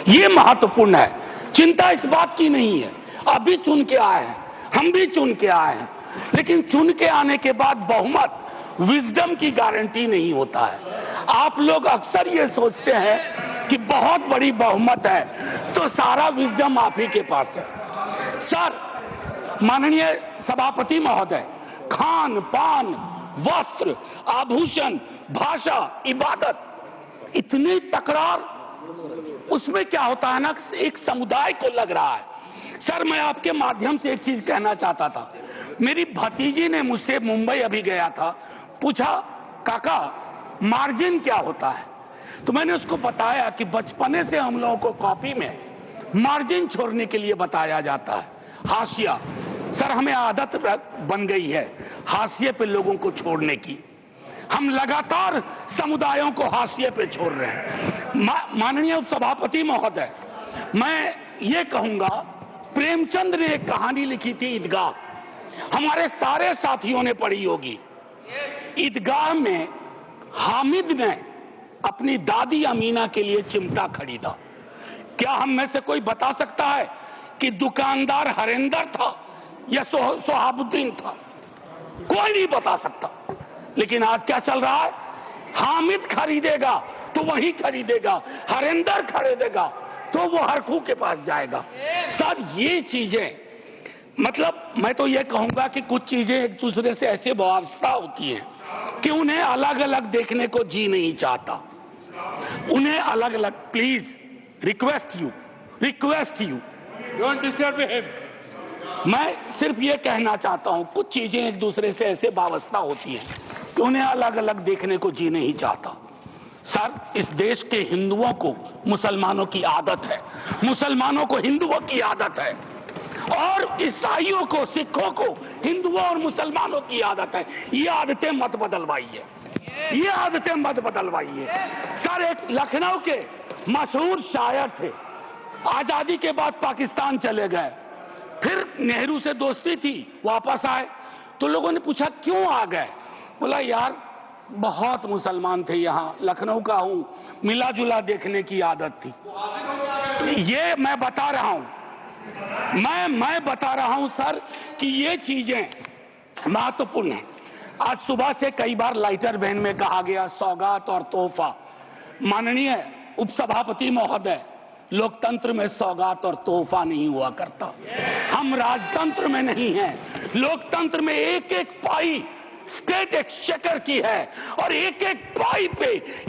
ये महत्वपूर्ण है। चिंता इस बात की नहीं है, अभी चुन के आए हैं, हम भी चुन के आए हैं, लेकिन चुन के आने के बाद बहुमत विजडम की गारंटी नहीं होता है। आप लोग अक्सर ये सोचते हैं कि बहुत बड़ी बहुमत है तो सारा विजडम आप ही के पास है। सर, माननीय सभापति महोदय, खान पान, वस्त्र, आभूषण, भाषा, इबादत, इतनी तकरार, उसमें क्या होता है ना, एक समुदाय को लग रहा है। सर, मैं आपके माध्यम से एक चीज कहना चाहता था। मेरी भतीजी ने मुझसे, मुंबई अभी गया था, पूछा काका मार्जिन क्या होता है, तो मैंने उसको बताया कि बचपने से हम लोगों को कॉपी में मार्जिन छोड़ने के लिए बताया जाता है, हाशिया। सर, हमें आदत बन गई है हाशिए पे लोगों को छोड़ने की। हम लगातार समुदायों को हाशिए पे छोड़ रहे हैं। माननीय उपसभापति महोदय, मैं ये कहूंगा, प्रेमचंद ने एक कहानी लिखी थी ईदगाह, हमारे सारे साथियों ने पढ़ी होगी। ईदगाह में हामिद ने अपनी दादी अमीना के लिए चिमटा खरीदा। क्या हम में से कोई बता सकता है कि दुकानदार हरिंदर था या सोहाबुद्दीन था? कोई नहीं बता सकता। लेकिन आज क्या चल रहा है, हामिद खरीदेगा तो वही खरीदेगा, हरिंदर खरीदेगा तो वो हरखू के पास जाएगा। सर, ये चीजें, मतलब मैं तो ये कहूंगा कि कुछ चीजें एक दूसरे से ऐसे वाबस्ता होती हैं कि उन्हें अलग अलग देखने को जी नहीं चाहता, उन्हें अलग अलग। Please request you don't disturb him. मैं सिर्फ ये कहना चाहता हूं, कुछ चीजें एक दूसरे से ऐसे वाबस्ता होती हैं कि उन्हें अलग अलग देखने को जी नहीं चाहता। सर, इस देश के हिंदुओं को मुसलमानों की आदत है, मुसलमानों को हिंदुओं की आदत है, और ईसाइयों को, सिखों को हिंदुओं और मुसलमानों की आदत है। ये आदतें मत बदलवाइए, ये आदतें मत बदलवाइए। सर, एक लखनऊ के मशहूर शायर थे, आजादी के बाद पाकिस्तान चले गए, फिर नेहरू से दोस्ती थी, वापस आए तो लोगों ने पूछा क्यों आ गए? बोला यार बहुत मुसलमान थे यहाँ, लखनऊ का हूं, मिला जुला देखने की आदत थी। ये मैं बता रहा हूं, मैं बता रहा हूं सर कि ये चीजें महत्वपूर्ण है। आज सुबह से कई बार लाइटर वैन में कहा गया सौगात और तोहफा। माननीय उपसभापति महोदय, लोकतंत्र में सौगात और तोहफा नहीं हुआ करता। हम राजतंत्र में नहीं हैं, लोकतंत्र में एक एक पाई स्टेट एक्सचेकर की है और एक एक पाई पे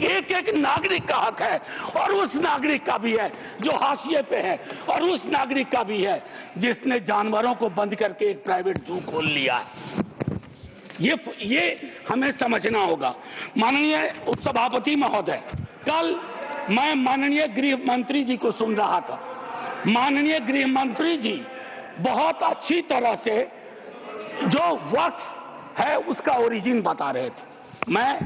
एक एक नागरिक का हक है, और उस नागरिक का भी है जो हाशिए पे है, और उस नागरिक का भी है जिसने जानवरों को बंद करके एक प्राइवेट जू खोल लिया है। ये हमें समझना होगा। माननीय उपसभापति महोदय, कल मैं माननीय गृह मंत्री जी को सुन रहा था। माननीय गृह मंत्री जी बहुत अच्छी तरह से जो वक्फ है उसका ओरिजिन बता रहे थे। मैं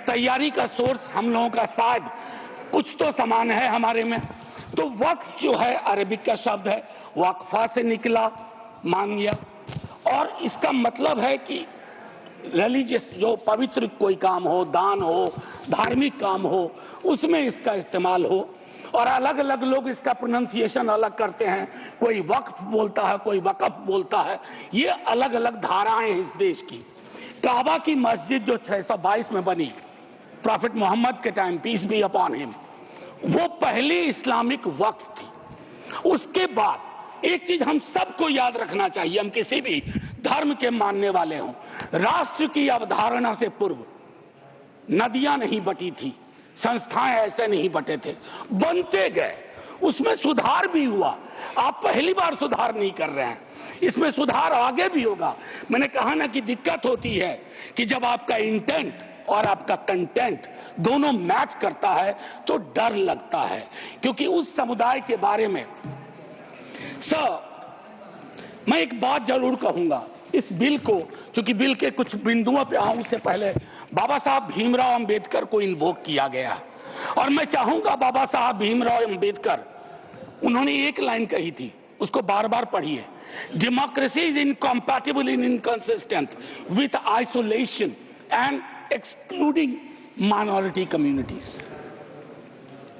तैयारी का सोर्स हम लोगों का शायद कुछ तो समान है हमारे में। तो वक्फ जो है अरबिक का शब्द है, वक्फा से निकला, मान लिया, और इसका मतलब है कि रिलीजियस, जो पवित्र कोई काम हो, दान हो, धार्मिक काम हो, उसमें इसका इस्तेमाल हो। और अलग अलग लोग इसका प्रोनाउंसिएशन अलग करते हैं, कोई वक्फ बोलता है, कोई वकफ बोलता है। ये अलग अलग धाराएं हैं इस देश की। काबा की मस्जिद जो 622 में बनी प्रॉफिट मोहम्मद के time, peace be upon him, वो पहली इस्लामिक वक्फ थी। उसके बाद एक चीज हम सबको याद रखना चाहिए, हम किसी भी धर्म के मानने वाले हों, राष्ट्र की अवधारणा से पूर्व नदियां नहीं बटी थी, संस्थाएं ऐसे नहीं बटे थे, बनते गए, उसमें सुधार भी हुआ। आप पहली बार सुधार नहीं कर रहे हैं, इसमें सुधार आगे भी होगा। मैंने कहा ना कि दिक्कत होती है कि जब आपका इंटेंट और आपका कंटेंट दोनों मैच करता है तो डर लगता है, क्योंकि उस समुदाय के बारे में मैं एक बात जरूर कहूंगा। इस बिल को, चूंकि बिल के कुछ बिंदुओं पे आऊं उससे पहले, बाबा साहब भीमराव अंबेडकर को इन्वोक किया गया, और मैं चाहूंगा बाबा साहब भीमराव अंबेडकर, उन्होंने एक लाइन कही थी, उसको बार बार पढ़िए, democracy is incompatible in inconsistent with isolation and excluding minority communities.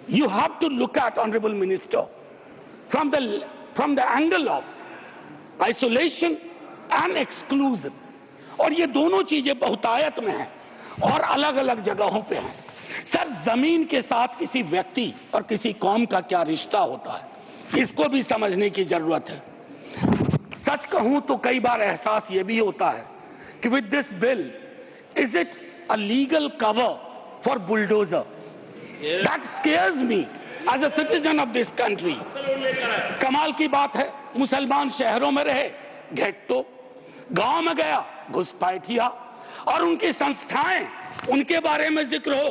you have to look at, honorable minister, from the angle of isolation and exclusion. और ये दोनों चीजें बहुतायत में हैं और अलग अलग जगहों पे हैं। सर, जमीन के साथ किसी व्यक्ति और किसी कौम का क्या रिश्ता होता है, इसको भी समझने की जरूरत है। सच कहूं तो कई बार एहसास ये भी होता है कि with this bill, is it a legal cover for bulldozer? That scares me as a citizen of this country. कमाल की बात है, मुसलमान शहरों में रहे, घेट्टो, गांव में गया घुसपैठिया, और उनकी संस्थाएं, उनके बारे में जिक्र हो,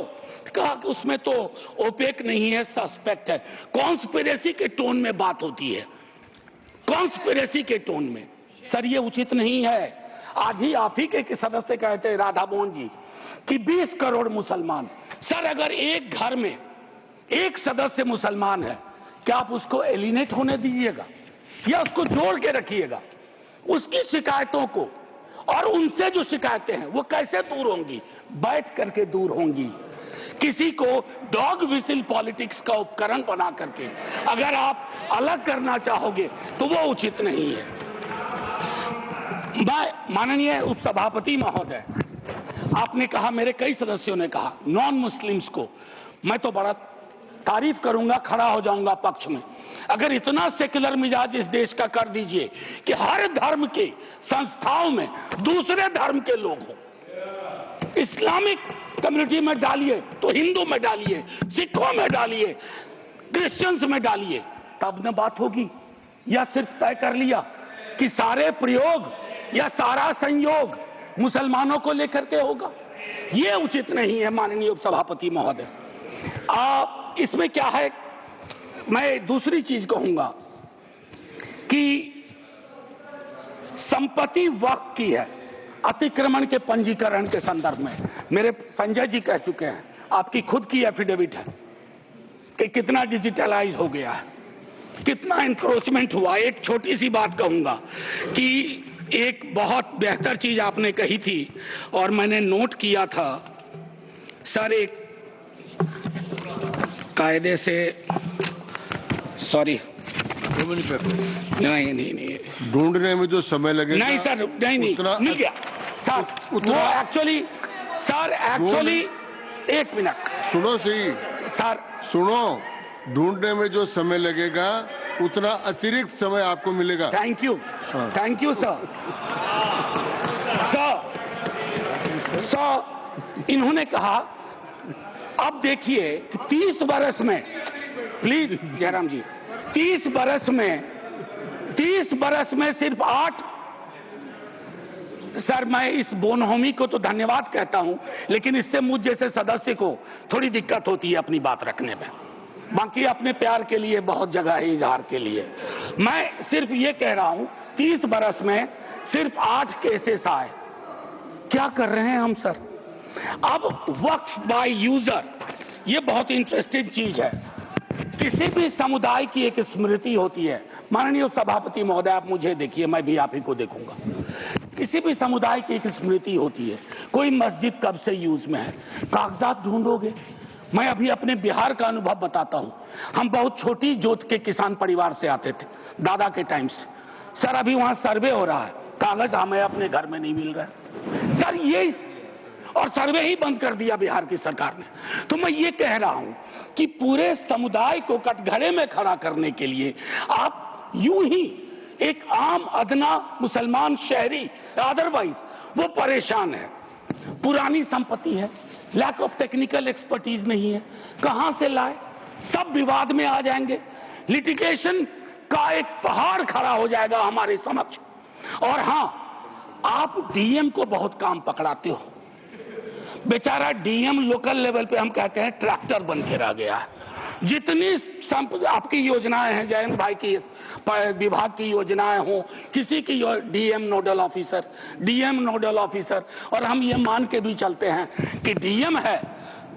कहा कि उसमें तो ओपेक नहीं है, सस्पेक्ट है। कॉन्स्पिरेसी के टोन में बात होती है, कॉन्स्पिरेसी के टोन में। सर, ये उचित नहीं है। आज ही आप ही के सदस्य कहते हैं, राधा मोहन जी, कि 20 करोड़ मुसलमान। सर, अगर एक घर में एक सदस्य मुसलमान है, क्या आप उसको एलिनेट होने दीजिएगा या उसको जोड़ के रखिएगा? उसकी शिकायतों को और उनसे जो शिकायतें हैं वो कैसे दूर होंगी? बैठ करके दूर होंगी। किसी को डॉग विसिल पॉलिटिक्स का उपकरण बना करके अगर आप अलग करना चाहोगे तो वो उचित नहीं है। माननीय उपसभापति महोदय, आपने कहा, मेरे कई सदस्यों ने कहा, नॉन मुस्लिम्स को, मैं तो बड़ा तारीफ करूंगा, खड़ा हो जाऊंगा पक्ष में, अगर इतना सेक्युलर मिजाज इस देश का कर दीजिए कि हर धर्म के संस्थाओं में दूसरे धर्म के लोग हों। इस्लामिक कम्युनिटी में डालिए तो हिंदू में डालिए, सिखों में डालिए, क्रिश्चियंस में डालिए, तब न बात होगी। या सिर्फ तय कर लिया कि सारे प्रयोग या सारा संयोग मुसलमानों को लेकर के होगा? ये उचित नहीं है माननीय उपसभापति महोदय। इसमें क्या है, मैं दूसरी चीज कहूंगा कि संपत्ति वक्त की है, अतिक्रमण के पंजीकरण के संदर्भ में मेरे संजय जी कह चुके हैं, आपकी खुद की एफिडेविट है कि कितना डिजिटलाइज हो गया है, कितना इंक्रोचमेंट हुआ। एक छोटी सी बात कहूंगा कि एक बहुत बेहतर चीज आपने कही थी और मैंने नोट किया था सर, एक कायदे से, सॉरी, नहीं ढूंढने में जो समय लगेगा, नहीं सर, नहीं मिल गया सर, वो एक्चुअली एक मिनट सुनो सही सर, सुनो, ढूंढने में जो समय लगेगा उतना अतिरिक्त समय आपको मिलेगा। Thank you, thank you sir. Sir, इन्होंने कहा, अब देखिए कि 30 बरस में, प्लीज जयराम जी, 30 बरस में सिर्फ 8, सर मैं इस बोनहोमी को तो धन्यवाद कहता हूं, लेकिन इससे मुझ जैसे सदस्य को थोड़ी दिक्कत होती है अपनी बात रखने में। बाकी अपने प्यार के लिए बहुत जगह है इजहार के लिए। मैं सिर्फ ये कह रहा हूं 30 बरस में सिर्फ 8 केसेस आए। क्या कर रहे हैं हम सर? अब वक्फ बाय यूजर, ये बहुत इंटरेस्टिंग चीज है। किसी भी समुदाय की एक स्मृति होती है। माननीय सभापति महोदय, आप मुझे देखिए, मैं भी आप ही को देखूंगा। किसी भी समुदाय की एक स्मृति होती है। कोई मस्जिद कब से यूज में है, कागजात ढूंढोगे। मैं अभी अपने बिहार का अनुभव बताता हूं। हम बहुत छोटी जोत के किसान परिवार से आते थे, दादा के टाइम से। सर, अभी वहां सर्वे हो रहा है, कागज हमें अपने घर में नहीं मिल रहा है सर। ये और सर्वे ही बंद कर दिया बिहार की सरकार ने। तो मैं ये कह रहा हूं कि पूरे समुदाय को कटघरे में खड़ा करने के लिए आप यूं ही एक आम अदना मुसलमान शहरी, अदरवाइज वो परेशान है। पुरानी संपत्ति है, लैक ऑफ टेक्निकल एक्सपर्टीज नहीं है, कहां से लाए? सब विवाद में आ जाएंगे, लिटिगेशन का एक पहाड़ खड़ा हो जाएगा हमारे समक्ष। और हां, आप डीएम को बहुत काम पकड़ाते हो। बेचारा डीएम लोकल लेवल पे हम कहते हैं ट्रैक्टर बन के रह गया है। जितनी आपकी योजनाएं हैं, जयंत भाई की विभाग की योजनाएं हो, किसी की डीएम नोडल ऑफिसर, और हम ये मान के भी चलते हैं कि डीएम है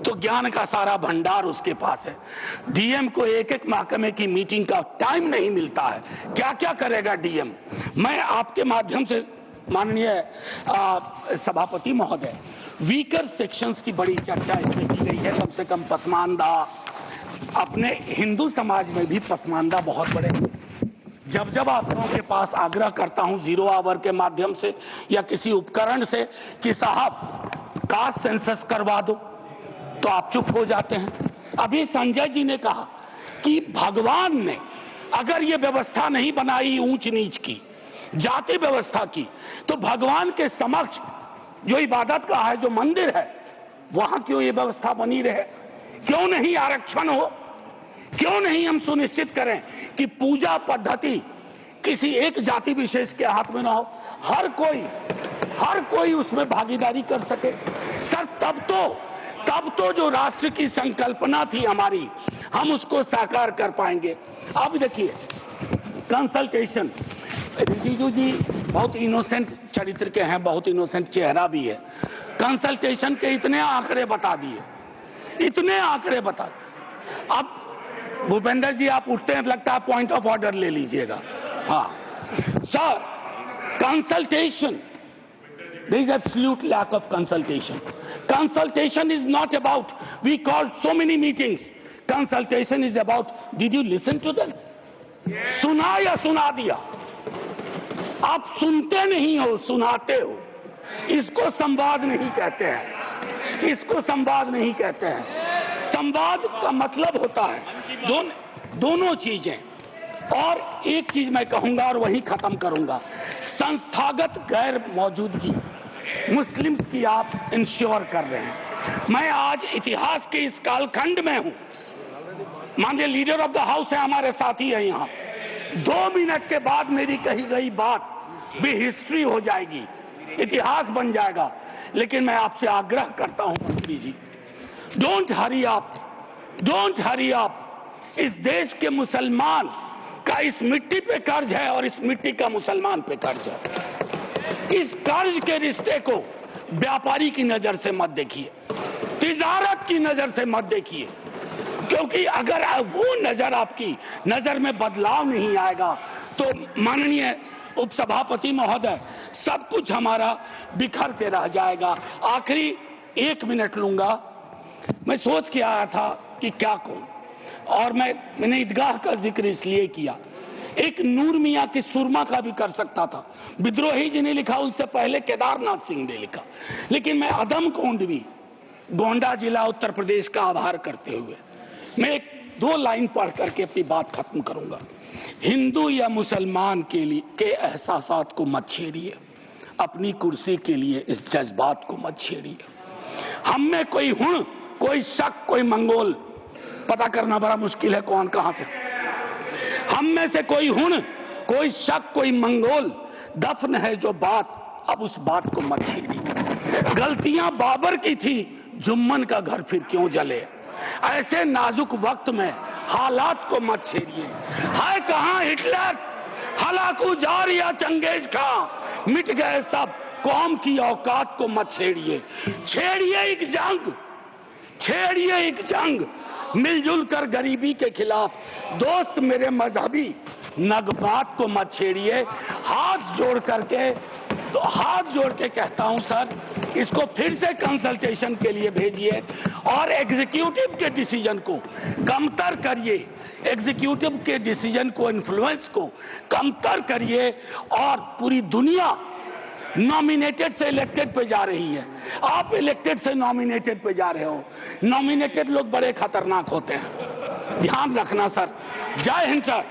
तो ज्ञान का सारा भंडार उसके पास है। डीएम को एक एक महकमे की मीटिंग का टाइम नहीं मिलता है, क्या क्या करेगा डीएम। मैं आपके माध्यम से माननीय सभापति महोदय, वीकर सेक्शंस की बड़ी चर्चा इसमें की गई है, कम से कम पसमानदा, अपने हिंदू समाज में भी पसमानदा बहुत बड़े हैं। जब जब आप लोगों के पास आग्रह करता हूं जीरो आवर के माध्यम से या किसी उपकरण से कि साहब कास्ट सेंसस करवा दो, तो आप चुप हो जाते हैं। अभी संजय जी ने कहा कि भगवान ने अगर ये व्यवस्था नहीं बनाई ऊंच नीच की, जाति व्यवस्था की, तो भगवान के समक्ष जो इबादत का है, जो मंदिर है, वहां क्यों ये व्यवस्था बनी रहे? क्यों नहीं आरक्षण हो? क्यों नहीं हम सुनिश्चित करें कि पूजा पद्धति किसी एक जाति विशेष के हाथ में ना हो, हर कोई उसमें भागीदारी कर सके? सर तब तो जो राष्ट्र की संकल्पना थी हमारी, हम उसको साकार कर पाएंगे। अब देखिए कंसल्टेशन, रिजिजू जी बहुत इनोसेंट चरित्र के हैं, बहुत इनोसेंट चेहरा भी है। कंसल्टेशन के इतने आंकड़े बता दिए, इतने आंकड़े बता दिए। अब भूपेंद्र जी आप उठते हैं, लगता है पॉइंट ऑफ ऑर्डर ले लीजिएगा। हाँ sir, consultation, there is absolute lack of consultation. Consultation is not about we called so many meetings. Consultation is about did you listen to them? सुना या सुना दिया? आप सुनते नहीं हो, सुनाते हो। इसको संवाद नहीं कहते हैं, इसको संवाद नहीं कहते हैं। संवाद का मतलब होता है दोनों चीजें। और एक चीज मैं कहूंगा और वही खत्म करूंगा, संस्थागत गैर मौजूदगी मुस्लिम्स की आप इंश्योर कर रहे हैं। मैं आज इतिहास के इस कालखंड में हूं, माननीय लीडर ऑफ द हाउस है, हमारे साथी है यहाँ। 2 मिनट के बाद मेरी कही गई बात भी हिस्ट्री हो जाएगी, इतिहास बन जाएगा। लेकिन मैं आपसे आग्रह करता हूं मंत्री जी, don't hurry up, don't hurry up. इस देश के मुसलमान का इस मिट्टी पे कर्ज है और इस मिट्टी का मुसलमान पे कर्ज है। इस कर्ज के रिश्ते को व्यापारी की नजर से मत देखिए, तिजारत की नजर से मत देखिए, क्योंकि अगर वो नजर आपकी नजर में बदलाव नहीं आएगा तो माननीय उपसभापति महोदय, सब कुछ हमारा बिखर के रह जाएगा। आखिरी 1 मिनट लूंगा। मैं सोच के आया था कि क्या कहूं, और मैंने ईदगाह का जिक्र इसलिए किया। एक नूर मियां की सुरमा का भी कर सकता था, विद्रोही जी ने लिखा, उससे पहले केदारनाथ सिंह ने लिखा। लेकिन मैं अदम कोंडवी, गोंडा जिला उत्तर प्रदेश का आभार करते हुए मैं 2 लाइन पढ़ करके अपनी बात खत्म करूंगा। हिंदू या मुसलमान के लिए के एहसासात को मत छेड़िए, अपनी कुर्सी के लिए इस जज्बात को मत छेड़िए। हम में कोई हुण, कोई शक, कोई मंगोल, पता करना बड़ा मुश्किल है कौन कहां से। हम में से कोई हुण, कोई शक, कोई मंगोल दफन है जो बात, अब उस बात को मत छेड़िए। गलतियां बाबर की थी, जुम्मन का घर फिर क्यों जले। ऐसे नाजुक वक्त में हालात को मत छेड़िए। है कहां हिटलर, हलाकू जार या चंगेज खां, मिट गए सब, कौम की औकात को मत छेड़िए। छेड़िए एक जंग, छेड़िए एक जंग मिलजुल कर गरीबी के खिलाफ। दोस्त मेरे मजहबी नगमात को मत छेड़िए। हाथ जोड़ के कहता हूं सर, इसको फिर से कंसल्टेशन के लिए भेजिए और एग्जीक्यूटिव के डिसीजन को कमतर करिए, एग्जीक्यूटिव के डिसीजन को, इन्फ्लुएंस को कमतर करिए। और पूरी दुनिया नॉमिनेटेड से इलेक्टेड पे जा रही है, आप इलेक्टेड से नॉमिनेटेड पे जा रहे हो। नॉमिनेटेड लोग बड़े खतरनाक होते हैं, ध्यान रखना सर। जय हिंद सर।